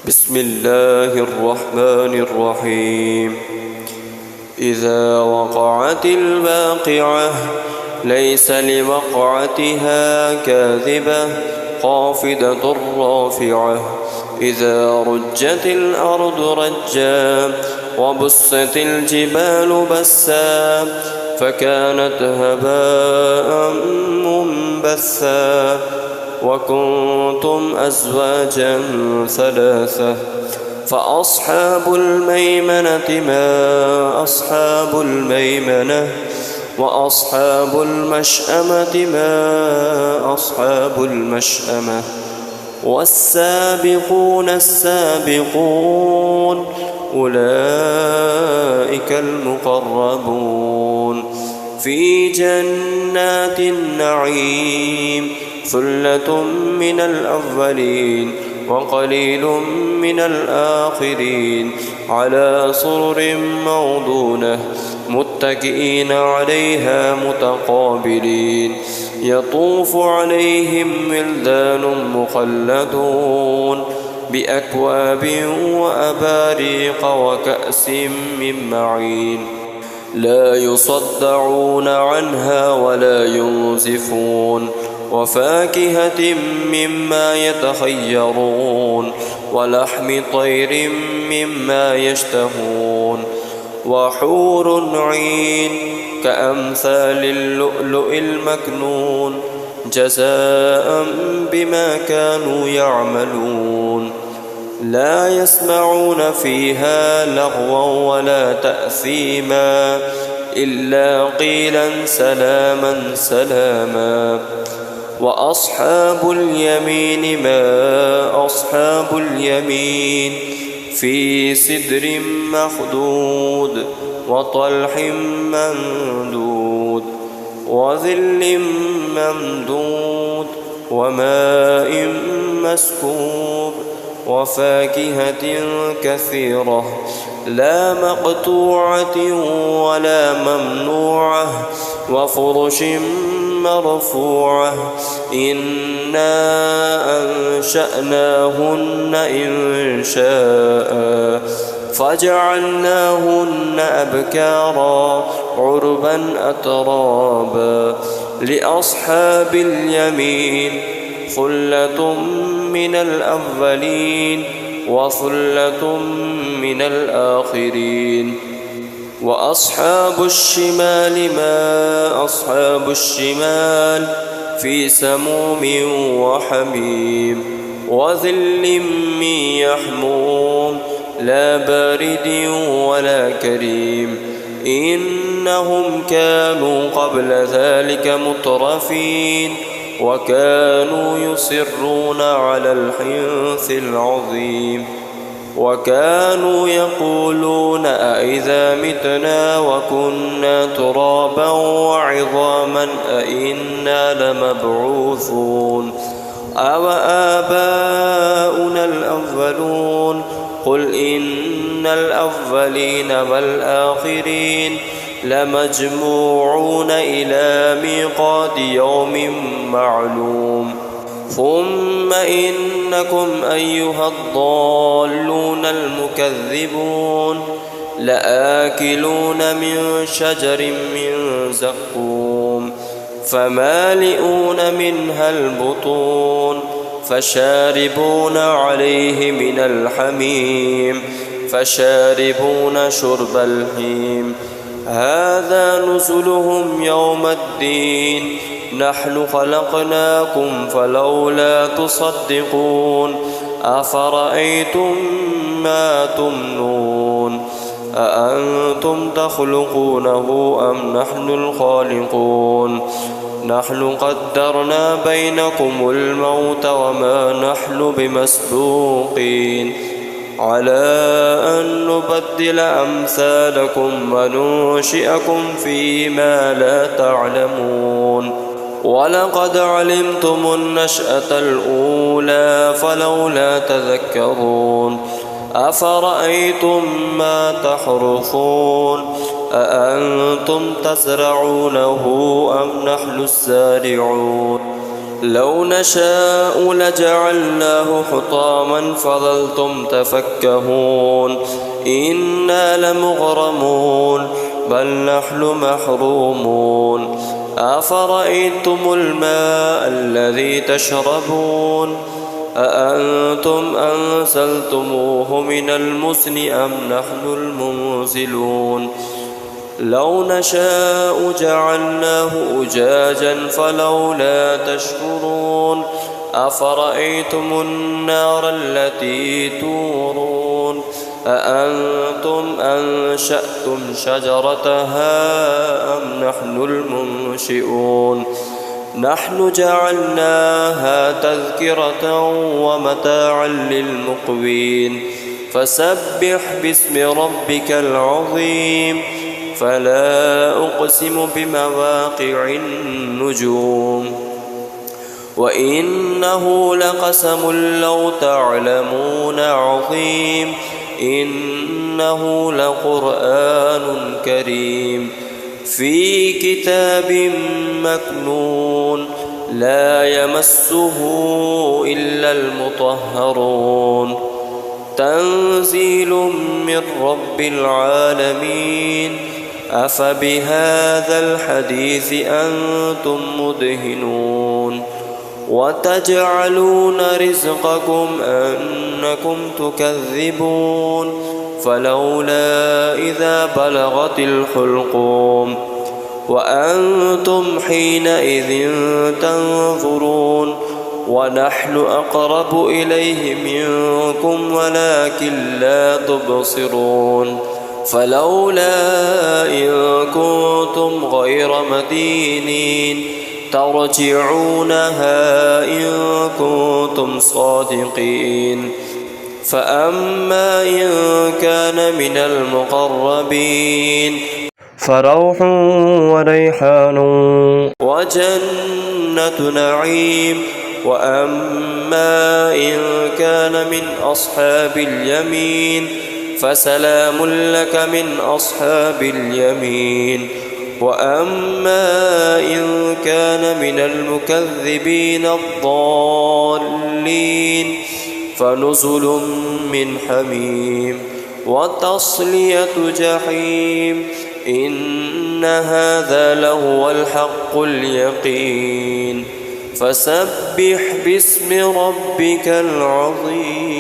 بسم الله الرحمن الرحيم. إذا وقعت الواقعة ليس لوقعتها كاذبة خافضة رافعة. إذا رجت الأرض رجا وبست الجبال بسا فكانت هباء منبثا وكنتم أزواجا ثلاثة. فأصحاب الميمنة ما أصحاب الميمنة وأصحاب المشأمة ما أصحاب المشأمة. والسابقون السابقون أولئك المقربون في جنات النعيم. ثلة من الأولين وقليل من الآخرين على سرر موضونة متكئين عليها متقابلين. يطوف عليهم ولدان مخلدون بأكواب وأباريق وكأس من معين لا يصدعون عنها ولا ينزفون. وفاكهة مما يتخيرون ولحم طير مما يشتهون. وحور عين كأمثال اللؤلؤ المكنون جزاء بما كانوا يعملون. لا يسمعون فيها لغوا ولا تأثيما إلا قيلا سلاما سلاما. وأصحاب اليمين ما أصحاب اليمين في سدر مخضود وطلح ممدود وظل ممدود وماء مسكوب وفاكهة كثيرة لا مقطوعة ولا ممنوعة وفرش مرفوعة. إنا أنشأناهن إنشاء فجعلناهن أبكارا عربا أترابا. لأصحاب اليمين ثلة من الأولين وثلة من الآخرين. وأصحاب الشمال ما أصحاب الشمال في سموم وحميم وظل من يحموم لا بارد ولا كريم. إنهم كانوا قبل ذلك مترفين وكانوا يصرون على الحنث العظيم. وكانوا يقولون أئذا متنا وكنا ترابا وعظاما أئنا لمبعوثون أو آباؤنا الأولون. قل إن الأولين والآخرين لمجموعون إلى ميقات يوم معلوم. ثم إنكم أيها الضالون المكذبون لآكلون من شجر من زقوم فمالئون منها البطون فشاربون عليه من الحميم فشاربون شرب الهيم. هذا نزلهم يوم الدين. نحن خلقناكم فلولا تصدقون. أفرأيتم ما تمنون أأنتم تخلقونه أم نحن الخالقون. نحن قدرنا بينكم الموت وما نحن بمسبوقين على أن نبدل أمثالكم وننشئكم فيما لا تعلمون. ولقد علمتم النشأة الأولى فلولا تذكرون. أفرأيتم ما تحرثون أأنتم تزرعونه أم نحن الزارعون. لو نشاء لجعلناه حطاما فظلتم تفكهون إنا لمغرمون بل نحن محرومون أفرأيتم الماء الذي تشربون أأنتم أنزلتموه من المزن أم نحن المنزلون لو نشاء جعلناه أجاجا فلولا تشكرون أفرأيتم النار التي تورون أأنتم أنشأتم شجرتها أم نحن المنشئون نحن جعلناها تذكرة ومتاعا للمقوين فسبح باسم ربك العظيم فلا أقسم بمواقع النجوم وإنه لقسم لو تعلمون عظيم إنه لقرآن كريم في كتاب مكنون لا يمسه إلا المطهرون تنزيل من رب العالمين أفبهذا الحديث أنتم مدهنون وتجعلون رزقكم أنكم تكذبون فلولا إذا بلغت الحلقوم وأنتم حينئذ تنظرون ونحن أقرب إليه منكم ولكن لا تبصرون فلولا إن كنتم غير مدينين ترجعونها إن كنتم صادقين فأما إن كان من المقربين فروح وريحان وجنة نعيم وأما إن كان من أصحاب اليمين فسلام لك من أصحاب اليمين وأما إن كان من المكذبين الضالين فنزل من حميم وتصلية جحيم إن هذا لهو الحق اليقين فسبح باسم ربك العظيم